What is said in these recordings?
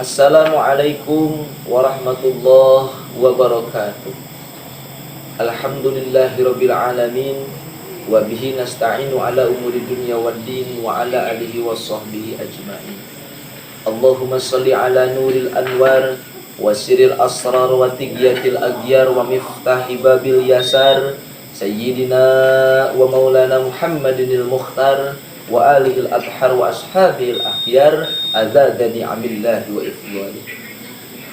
Assalamualaikum warahmatullahi wabarakatuh. Alhamdulillahirabbil alamin wa bihi nasta'inu ala umuri dunya waddin wa ala alihi washabbihi ajmain. Allahumma shalli ala nuril anwar wa sirril asrar wa tighyatil aghyar wa miftahi babil yasar sayyidina wa maulana Muhammadinil mukhtar wa alihil adhar wa ashabil akhyar azadani amillahi wa ifwani.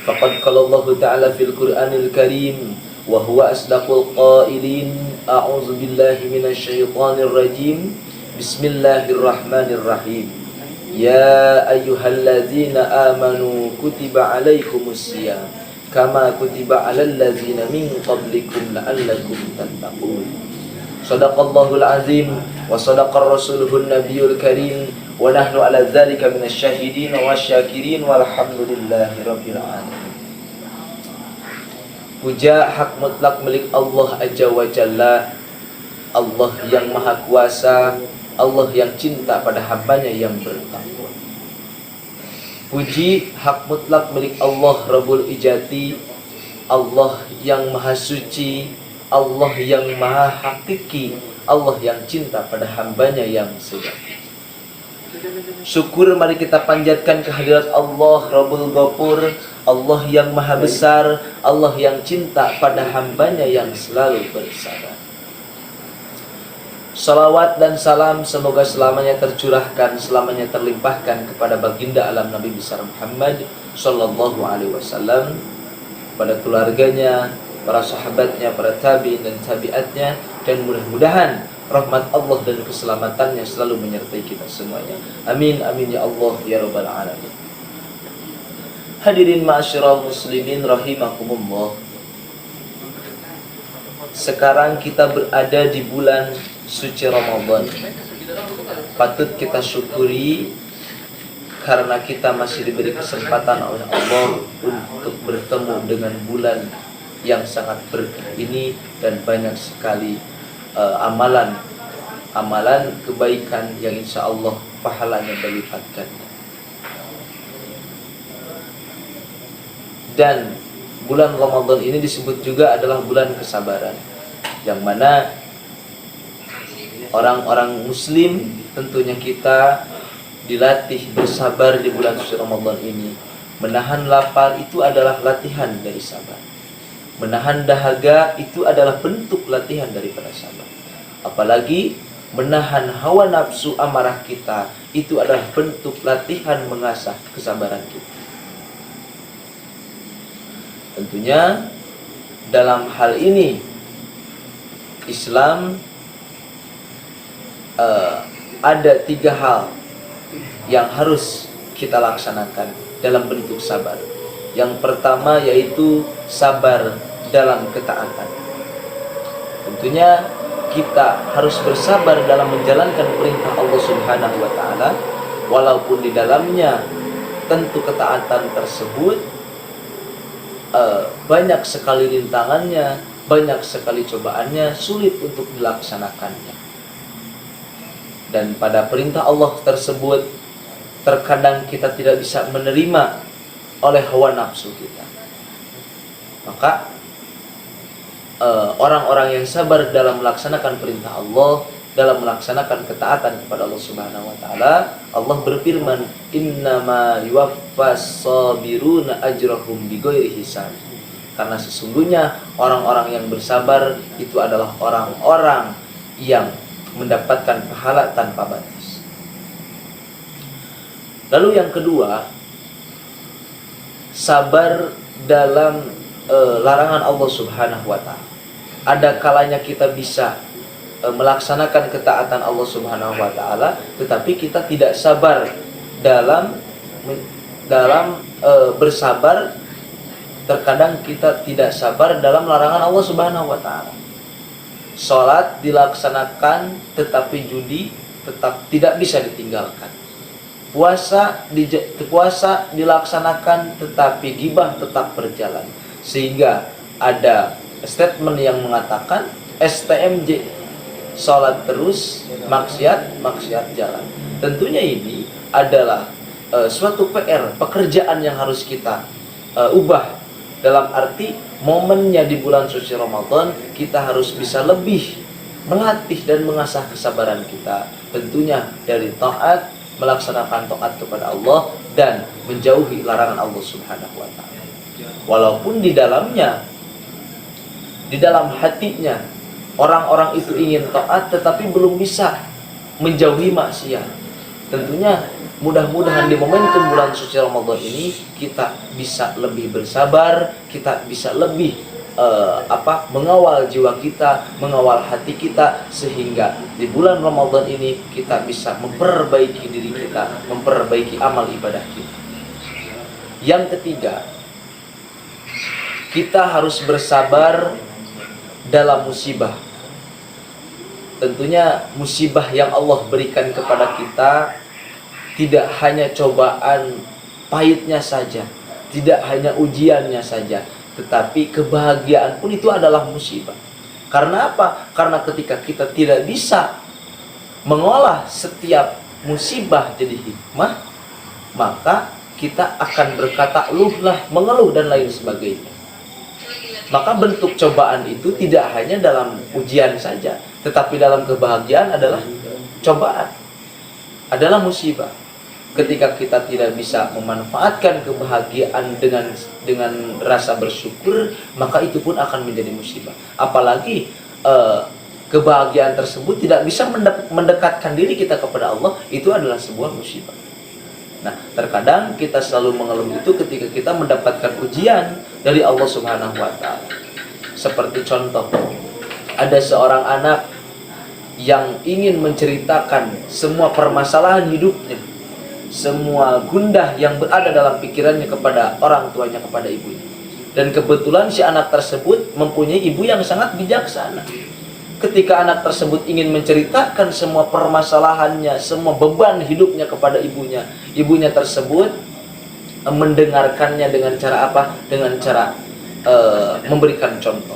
Faqad qala Allah ta'ala fil Qur'anil Karim wa huwa asdaqul qailin a'udzu billahi minasy syaithanir rajim bismillahirrahmanirrahim ya ayyuhalladzina amanu kutiba alaikumus syiyam kama kutiba alal ladzina min qablikum la'allakum tattaqun. Shadaqallahul azim wa sadaqar rasuluhun nabiyul karim wa nahnu ala dzalika minasyahidin wasyakirin walhamdulillahi rabbil alamin. Puja hak mutlak milik Allah Azza wa Jalla, Allah yang maha kuasa, Allah yang cinta pada hambanya yang bertakwa. Puji hak mutlak milik Allah Rabbul Ijati, Allah yang maha suci, Allah yang maha hakiki, Allah yang cinta pada hambanya yang sejati. Syukur mari kita panjatkan kehadirat Allah Rabbul Ghafur, Allah yang maha besar, Allah yang cinta pada hambanya yang selalu bersabar. Salawat dan salam semoga selamanya tercurahkan, selamanya terlimpahkan kepada baginda alam Nabi besar Muhammad sallallahu alaihi wasallam, pada keluarganya, para sahabatnya, para tabi'in dan tabi'atnya, dan mudah-mudahan rahmat Allah dan keselamatannya selalu menyertai kita semuanya. Amin amin ya Allah ya rabbal alamin. Hadirin ma'asyiral muslimin rahimakumullah. Sekarang kita berada di bulan suci Ramadan. Patut kita syukuri karena kita masih diberi kesempatan oleh Allah untuk bertemu dengan bulan yang sangat berkah ini, dan banyak sekali amalan kebaikan yang insya Allah pahalanya berlipat ganda. Dan bulan Ramadan ini disebut juga adalah bulan kesabaran, yang mana orang-orang muslim tentunya kita dilatih bersabar di bulan suci Ramadan ini. Menahan lapar itu adalah latihan dari sabar. Menahan dahaga itu adalah bentuk latihan daripada sabar. Apalagi menahan hawa nafsu amarah kita itu adalah bentuk latihan mengasah kesabaran kita. Tentunya dalam hal ini Islam ada 3 hal yang harus kita laksanakan dalam bentuk sabar. Yang pertama yaitu sabar dalam ketaatan. Tentunya kita harus bersabar dalam menjalankan perintah Allah Subhanahu wa taala, walaupun di dalamnya tentu ketaatan tersebut banyak sekali rintangannya, banyak sekali cobaannya, sulit untuk dilaksanakannya. Dan pada perintah Allah tersebut terkadang kita tidak bisa menerima oleh hawa nafsu kita. Maka orang-orang yang sabar dalam melaksanakan perintah Allah, dalam melaksanakan ketaatan kepada Allah Subhanahu wa taala, Allah berfirman, "Innama yuwaffas sabiruna ajrahum bighairi hisab." Karena sesungguhnya orang-orang yang bersabar itu adalah orang-orang yang mendapatkan pahala tanpa batas. Lalu yang kedua, sabar dalam larangan Allah Subhanahu wa taala. Ada kalanya kita bisa melaksanakan ketaatan Allah Subhanahu wa taala, tetapi kita tidak sabar dalam bersabar. Terkadang kita tidak sabar dalam larangan Allah Subhanahu wa taala. Salat dilaksanakan tetapi judi tetap tidak bisa ditinggalkan. Puasa dilaksanakan tetapi ghibah tetap berjalan. Sehingga ada statement yang mengatakan STMJ, salat terus, maksiat jalan. Tentunya ini adalah suatu PR, pekerjaan yang harus kita ubah. Dalam arti momennya di bulan suci Ramadan, kita harus bisa lebih melatih dan mengasah kesabaran kita. Tentunya dari taat, melaksanakan taat kepada Allah dan menjauhi larangan Allah Subhanahu wa taala. Walaupun di dalamnya, di dalam hatinya orang-orang itu ingin taat tetapi belum bisa menjauhi maksiat. Tentunya mudah-mudahan di momentum bulan suci Ramadan ini kita bisa lebih bersabar, kita bisa lebih mengawal jiwa kita, mengawal hati kita, sehingga di bulan Ramadan ini kita bisa memperbaiki diri kita, memperbaiki amal ibadah kita. Yang ketiga, kita harus bersabar dalam musibah. Tentunya musibah yang Allah berikan kepada kita tidak hanya cobaan pahitnya saja, tidak hanya ujiannya saja, tetapi kebahagiaan pun itu adalah musibah. Karena apa? Karena ketika kita tidak bisa mengolah setiap musibah jadi hikmah, maka kita akan berkata luhlah, mengeluh dan lain sebagainya. Maka bentuk cobaan itu tidak hanya dalam ujian saja, tetapi dalam kebahagiaan adalah cobaan, adalah musibah. Ketika kita tidak bisa memanfaatkan kebahagiaan dengan rasa bersyukur, maka itu pun akan menjadi musibah. Apalagi kebahagiaan tersebut tidak bisa mendekatkan diri kita kepada Allah, itu adalah sebuah musibah. Nah, terkadang kita selalu mengeluh itu ketika kita mendapatkan ujian dari Allah Subhanahu wa taala. Seperti contoh, ada seorang anak yang ingin menceritakan semua permasalahan hidupnya, semua gundah yang berada dalam pikirannya kepada orang tuanya, kepada ibunya. Dan kebetulan si anak tersebut mempunyai ibu yang sangat bijaksana. Ketika anak tersebut ingin menceritakan semua permasalahannya, semua beban hidupnya kepada ibunya, ibunya tersebut mendengarkannya dengan cara apa? Dengan cara memberikan contoh.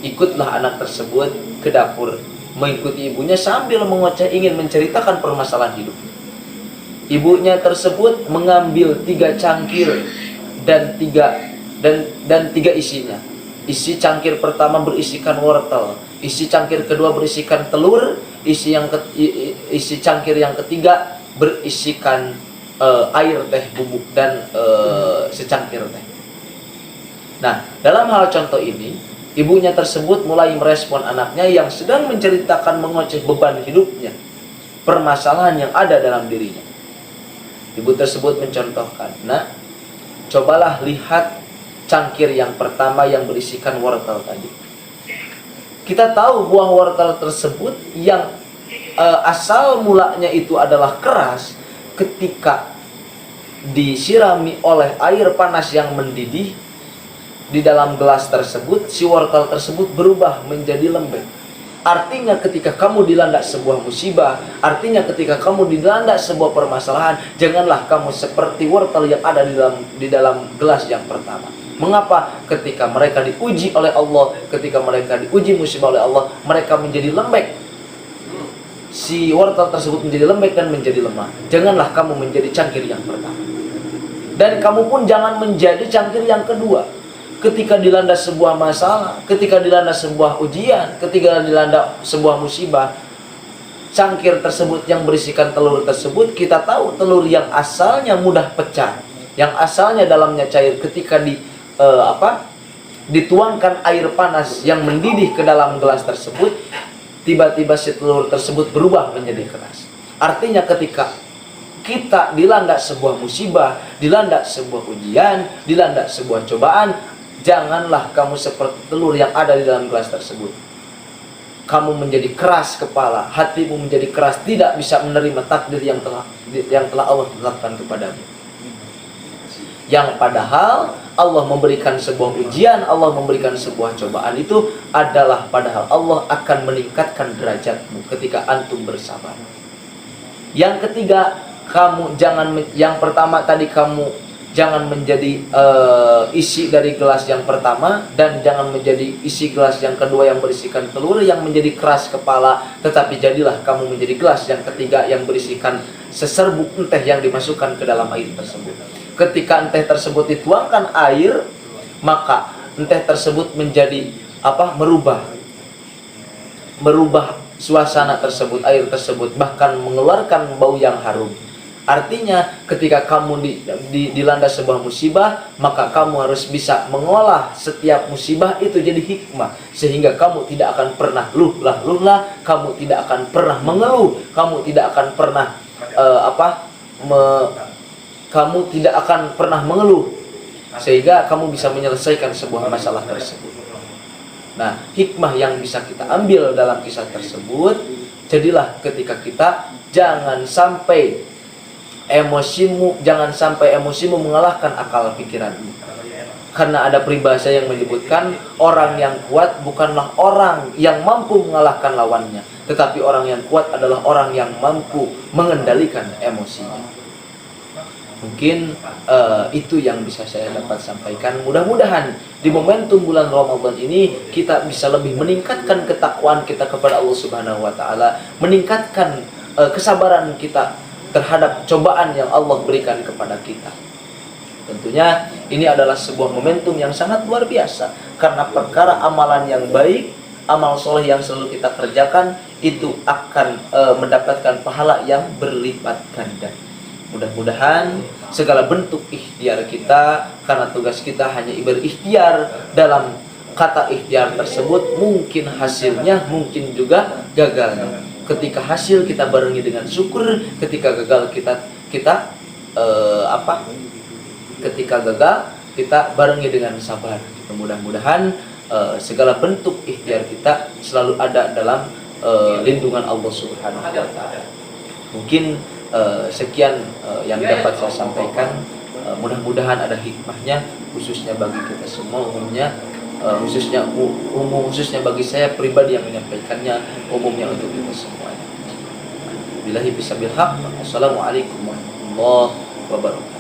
Ikutlah anak tersebut ke dapur, mengikuti ibunya sambil mengoceh ingin menceritakan permasalahan hidupnya. Ibunya tersebut mengambil 3 cangkir dan tiga isinya. Isi cangkir pertama berisikan wortel, isi cangkir kedua berisikan telur, isi cangkir yang ketiga berisikan air teh bubuk dan secangkir teh. Nah, dalam hal contoh ini, ibunya tersebut mulai merespon anaknya yang sedang menceritakan mengoceh beban hidupnya, permasalahan yang ada dalam dirinya. Ibu tersebut mencontohkan, "Nah, cobalah lihat cangkir yang pertama yang berisikan wortel tadi. Kita tahu buah wortel tersebut yang asal mulanya itu adalah keras, ketika disirami oleh air panas yang mendidih di dalam gelas tersebut, si wortel tersebut berubah menjadi lembek. Artinya ketika kamu dilanda sebuah musibah, artinya ketika kamu dilanda sebuah permasalahan, janganlah kamu seperti wortel yang ada di dalam gelas yang pertama. Mengapa? Ketika mereka diuji oleh Allah, ketika mereka diuji musibah oleh Allah, mereka menjadi lembek. Si wortel tersebut menjadi lembek dan menjadi lemah. Janganlah kamu menjadi cangkir yang pertama. Dan kamu pun jangan menjadi cangkir yang kedua. Ketika dilanda sebuah masalah, ketika dilanda sebuah ujian, ketika dilanda sebuah musibah, cangkir tersebut yang berisikan telur tersebut, kita tahu telur yang asalnya mudah pecah, yang asalnya dalamnya cair, ketika dituangkan air panas yang mendidih ke dalam gelas tersebut, tiba-tiba si telur tersebut berubah menjadi keras. Artinya ketika kita dilanda sebuah musibah, dilanda sebuah ujian, dilanda sebuah cobaan, janganlah kamu seperti telur yang ada di dalam gelas tersebut. Kamu menjadi keras kepala, hatimu menjadi keras, tidak bisa menerima takdir yang telah Allah tetapkan kepadamu. Yang padahal Allah memberikan sebuah ujian, Allah memberikan sebuah cobaan, itu adalah padahal Allah akan meningkatkan derajatmu ketika antum bersabar. Yang ketiga, yang pertama tadi kamu jangan menjadi isi dari gelas yang pertama, dan jangan menjadi isi gelas yang kedua yang berisikan telur yang menjadi keras kepala, tetapi jadilah kamu menjadi gelas yang ketiga yang berisikan seserbuk teh yang dimasukkan ke dalam air tersebut. Ketika teh tersebut dituangkan air, maka teh tersebut menjadi merubah suasana tersebut, air tersebut, bahkan mengeluarkan bau yang harum. Artinya ketika kamu dilanda sebuah musibah, maka kamu harus bisa mengolah setiap musibah itu jadi hikmah, sehingga kamu tidak akan pernah luhlah, kamu tidak akan pernah mengeluh, kamu tidak akan pernah kamu tidak akan pernah mengeluh, sehingga kamu bisa menyelesaikan sebuah masalah tersebut. Nah, hikmah yang bisa kita ambil dalam kisah tersebut, jadilah ketika kita jangan sampai emosimu mengalahkan akal pikiranmu. Karena ada peribahasa yang menyebutkan orang yang kuat bukanlah orang yang mampu mengalahkan lawannya, tetapi orang yang kuat adalah orang yang mampu mengendalikan emosinya. Mungkin itu yang bisa saya dapat sampaikan. Mudah-mudahan di momentum bulan Ramadan ini kita bisa lebih meningkatkan ketakwaan kita kepada Allah Subhanahu wa taala, meningkatkan kesabaran kita terhadap cobaan yang Allah berikan kepada kita. Tentunya ini adalah sebuah momentum yang sangat luar biasa, karena perkara amalan yang baik, amal soleh yang selalu kita kerjakan itu akan mendapatkan pahala yang berlipat ganda. Mudah-mudahan segala bentuk ikhtiar kita, karena tugas kita hanya berikhtiar, dalam kata ikhtiar tersebut mungkin hasilnya, mungkin juga gagalnya. Ketika hasil kita barengi dengan syukur, ketika gagal ketika gagal kita barengi dengan sabar. Mudah-mudahan segala bentuk ikhtiar kita selalu ada dalam lindungan Allah Subhanahu wa taala. Mungkin sekian yang dapat saya sampaikan. Mudah-mudahan ada hikmahnya, khususnya bagi kita semua, khususnya bagi saya pribadi yang menyampaikannya, umumnya untuk kita semuanya. Billahi bisabil haq. Wassalamualaikum warahmatullahi wabarakatuh.